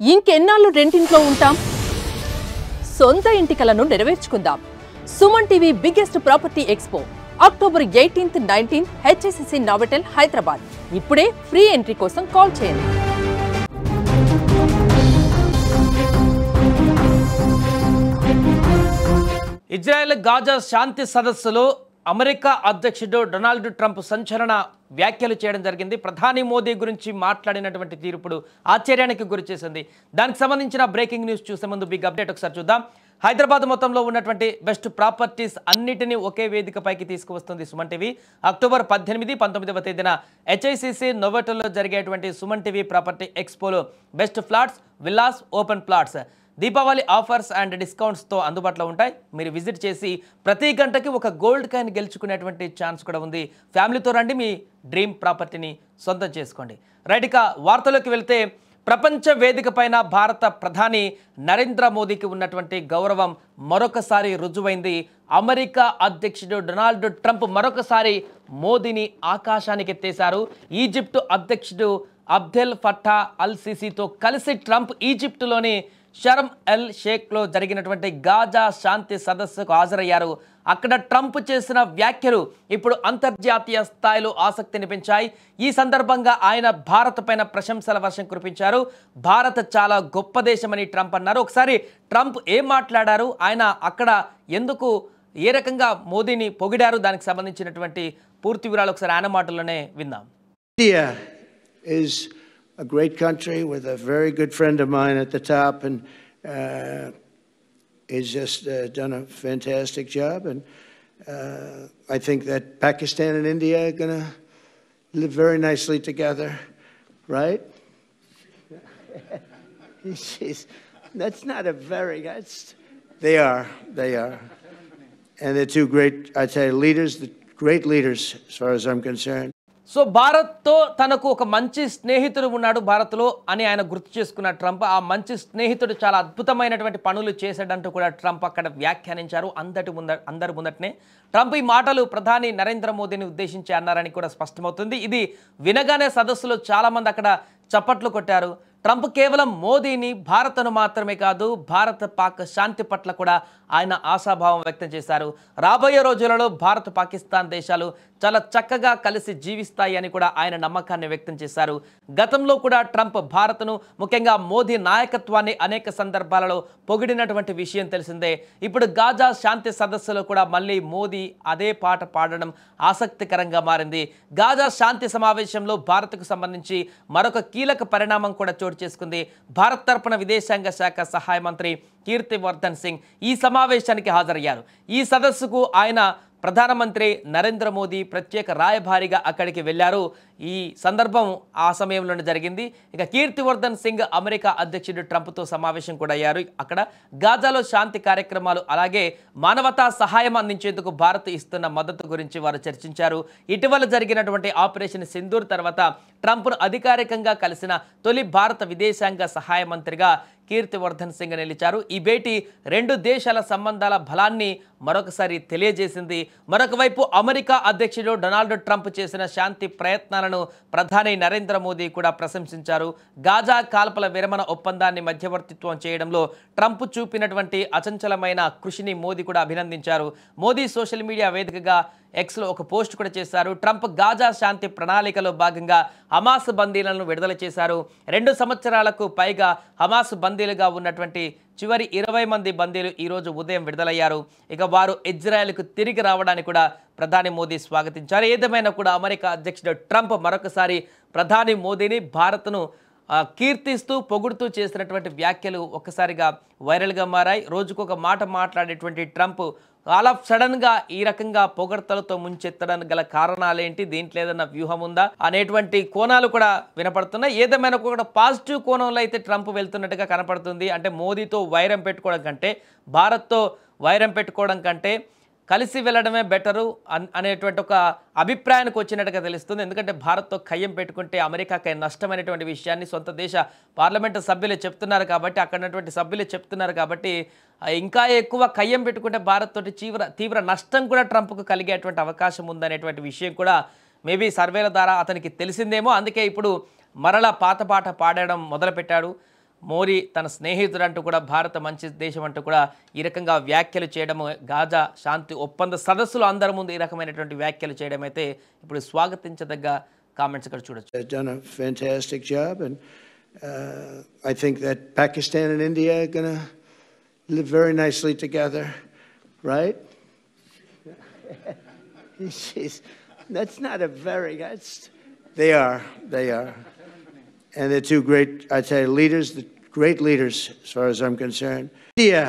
ఇంకెన్నాళ్ళు రెంటింట్లో ఉంటాం? సొంత ఇంటి కలను నెరవేర్చుకుందాం. Suman TV biggest property expo October 18th, 19th HSCC Novotel Hyderabad. ఇప్పుడే ఫ్రీ ఎంట్రీ కోసం కాల్ చేయండి. ఇజ్రాయెల్ గాజా శాంతి సదస్సులో అమెరికా అధ్యక్షుడు డొనాల్డ్ ట్రంప్ సంచలన వ్యాఖ్యలు చేయడం జరిగింది. ప్రధాని మోదీ గురించి మాట్లాడినటువంటి తీర్పుడు ఆశ్చర్యానికి గురి చేసింది. దానికి సంబంధించిన బ్రేకింగ్ న్యూస్ చూసే ముందు బిగ్ అప్డేట్ ఒకసారి చూద్దాం. హైదరాబాద్ మొత్తంలో ఉన్నటువంటి బెస్ట్ ప్రాపర్టీస్ అన్నిటినీ ఒకే వేదికపైకి తీసుకువస్తుంది సుమన్ టీవీ. అక్టోబర్ 18, 19వ తేదీన HICC నోవోటెల్లో జరిగేటువంటి సుమన్ టీవీ ప్రాపర్టీ ఎక్స్పోలో best flats, villas, open plots Deepavali offers and డిస్కౌంట్స్తో అందుబాటులో ఉంటాయి. మీరు విజిట్ చేసి ప్రతి గంటకి ఒక గోల్డ్ కాయిన్ గెలుచుకునేటువంటి ఛాన్స్ కూడా ఉంది. ఫ్యామిలీతో రండి, మీ డ్రీమ్ ప్రాపర్టీని సొంతం చేసుకోండి. రైట్, ఇక వార్తలోకి వెళ్తే ప్రపంచ వేదిక పైన భారత ప్రధాని నరేంద్ర మోదీకి ఉన్నటువంటి గౌరవం మరొకసారి రుజువైంది. అమెరికా అధ్యక్షుడు డొనాల్డ్ ట్రంప్ మరొకసారి మోదీని ఆకాశానికి ఎత్తేశారు. ఈజిప్టు అధ్యక్షుడు అబ్దెల్ ఫట్టా అల్ సిసితో కలిసి ట్రంప్ ఈజిప్టులోని షర్మ్ ఎల్ షేఖ్లో జరిగినటువంటి గాజా శాంతి సదస్సుకు హాజరయ్యారు. అక్కడ ట్రంప్ చేసిన వ్యాఖ్యలు ఇప్పుడు అంతర్జాతీయ స్థాయిలో ఆసక్తిని పెంచాయి. ఈ సందర్భంగా ఆయన భారత్ పైన ప్రశంసల వర్షం కురిపించారు. భారత్ చాలా గొప్ప దేశమని ట్రంప్ అన్నారు. ఒకసారి ట్రంప్ ఏం మాట్లాడారు, ఆయన అక్కడ ఎందుకు ఏ రకంగా మోదీని పొగిడారు, దానికి సంబంధించినటువంటి పూర్తి వివరాలు ఒకసారి ఆయన మాటల్లోనే విందాం. India is a great country with a very good friend of mine at the top, and he's just done a fantastic job. And I think that Pakistan and India are going to live very nicely together, right? That's not a very. They are, and they're two great, I'd say, leaders, great leaders as far as I'm concerned. So భారత్తో తనకు ఒక మంచి స్నేహితుడు ఉన్నాడు భారత్లో అని ఆయన గుర్తు చేసుకున్న ట్రంప్, ఆ మంచి స్నేహితుడు చాలా అద్భుతమైనటువంటి పనులు చేశాడంటూ కూడా ట్రంప్ అక్కడ వ్యాఖ్యానించారు. అందరి ముందటనే ట్రంప్ ఈ మాటలు ప్రధాని నరేంద్ర మోదీని ఉద్దేశించి అన్నారని కూడా స్పష్టమవుతుంది. ఇది వినగానే సదస్సులో చాలామంది అక్కడ చప్పట్లు కొట్టారు. ట్రంప్ కేవలం మోదీని, భారత్ను మాత్రమే కాదు, భారత్ పాక్ శాంతి పట్ల కూడా ఆయన ఆశాభావం వ్యక్తం చేశారు. రాబోయే రోజులలో భారత్, పాకిస్తాన్ దేశాలు చాలా చక్కగా కలిసి జీవిస్తాయి అని కూడా ఆయన నమ్మకాన్ని వ్యక్తం చేశారు. గతంలో కూడా ట్రంప్ భారత్ను, ముఖ్యంగా మోదీ నాయకత్వాన్ని అనేక సందర్భాలలో పొగిడినటువంటి విషయం తెలిసిందే. ఇప్పుడు గాజా శాంతి సదస్సులో కూడా మళ్ళీ మోదీ అదే పాట పాడడం ఆసక్తికరంగా మారింది. గాజా శాంతి సమావేశంలో భారత్కు సంబంధించి మరొక కీలక పరిణామం కూడా చోటు చేసుకుంది. భారత్ తరపున విదేశాంగ శాఖ సహాయ మంత్రి కీర్తివర్ధన్ సింగ్ ఈ సమావేశానికి హాజరయ్యారు. ఈ సదస్సుకు ఆయన ప్రధానమంత్రి నరేంద్ర మోదీ ప్రత్యేక రాయబారిగా అక్కడికి వెళ్ళారు. ఈ సందర్భం ఆ సమయంలోనే జరిగింది. ఇక కీర్తివర్ధన్ సింగ్ అమెరికా అధ్యక్షుడు ట్రంప్తో సమావేశం కూడా అయ్యారు. అక్కడ గాజాలో శాంతి కార్యక్రమాలు, అలాగే మానవతా సహాయం అందించేందుకు భారత్ ఇస్తున్న మద్దతు గురించి వారు చర్చించారు. ఇటీవల జరిగినటువంటి ఆపరేషన్ సింధూర్ తర్వాత ట్రంప్ను అధికారికంగా కలిసిన తొలి భారత విదేశాంగ సహాయ మంత్రిగా కీర్తివర్ధన్ సింగ్ నిలిచారు. ఈ భేటీ రెండు దేశాల సంబంధాల బలాన్ని మరొకసారి తెలియజేసింది. మరొక వైపు అమెరికా అధ్యక్షుడు డొనాల్డ్ ట్రంప్ చేసిన శాంతి ప్రయత్నాలను ప్రధాని నరేంద్ర మోదీ కూడా ప్రశంసించారు. గాజా కాల్పల విరమణ ఒప్పందాన్ని మధ్యవర్తిత్వం చేయడంలో ట్రంప్ చూపినటువంటి అచంచలమైన కృషిని మోదీ కూడా అభినందించారు. మోదీ సోషల్ మీడియా వేదికగా ఎక్స్లో ఒక పోస్ట్ కూడా చేశారు. ట్రంప్ గాజా శాంతి ప్రణాళికలో భాగంగా హమాస్ బందీలను విడుదల చేశారు. 2 సంవత్సరాలకు పైగా హమాస్ బందీలుగా ఉన్నటువంటి చివరి 20 మంది బందీలు ఈరోజు ఉదయం విడుదలయ్యారు. ఇక వారు ఇజ్రాయెల్కు తిరిగి రావడానికి కూడా ప్రధాని మోదీ స్వాగతించారు. ఏదేమైనా కూడా అమెరికా అధ్యక్షుడు ట్రంప్ మరొకసారి ప్రధాని మోదీని, భారత్ను కీర్తిస్తూ పొగుడుతూ చేసినటువంటి వ్యాఖ్యలు ఒక్కసారిగా వైరల్గా మారాయి. రోజుకొక మాట మాట్లాడేటువంటి ట్రంప్ ఆల్ ఆఫ్ సడన్గా ఈ రకంగా పొగడ్తలతో ముంచెత్తడానికి గల కారణాలేంటి, దీంట్లో ఏదైనా వ్యూహం ఉందా అనేటువంటి కోణాలు కూడా వినపడుతున్నాయి. ఏదేమైనా కూడా పాజిటివ్ కోణంలో అయితే ట్రంప్ వెళ్తున్నట్టుగా కనపడుతుంది. అంటే మోదీతో వైరం పెట్టుకోవడం కంటే, భారత్తో వైరం పెట్టుకోవడం కంటే కలిసి వెళ్ళడమే బెటరు అనేటువంటి ఒక అభిప్రాయానికి వచ్చినట్టుగా తెలుస్తుంది. ఎందుకంటే భారత్తో ఖయ్యం పెట్టుకుంటే అమెరికాకి నష్టమైనటువంటి విషయాన్ని సొంత దేశ పార్లమెంటు సభ్యులు చెప్తున్నారు కాబట్టి, అక్కడ ఉన్నటువంటి సభ్యులు చెప్తున్నారు కాబట్టి, ఇంకా ఎక్కువ ఖయ్యం పెట్టుకుంటే భారత్ తోటి తీవ్ర నష్టం కూడా ట్రంప్కు కలిగేటువంటి అవకాశం ఉందనేటువంటి విషయం కూడా మేబీ సర్వేల ద్వారా అతనికి తెలిసిందేమో. అందుకే ఇప్పుడు మరలా పాత పాట పాడడం మొదలుపెట్టాడు. మోడీ తన స్నేహితుడు అంటూ కూడా భారత మంచి దేశం అంటూ కూడా ఈ రకంగా వ్యాఖ్యలు చేయడం, గాజా శాంతి ఒప్పంద సదస్సులో అందరి ముందు ఈ రకమైనటువంటి వ్యాఖ్యలు చేయడం అయితే ఇప్పుడు స్వాగతించదగ్గ కామెంట్స్ ఇక్కడ చూడొచ్చు. They've done a fantastic job, and I think that Pakistan and India are going to live very nicely together, right? That's not a very, they are. And they're two great, I'd say, leaders, great leaders as far as I'm concerned. India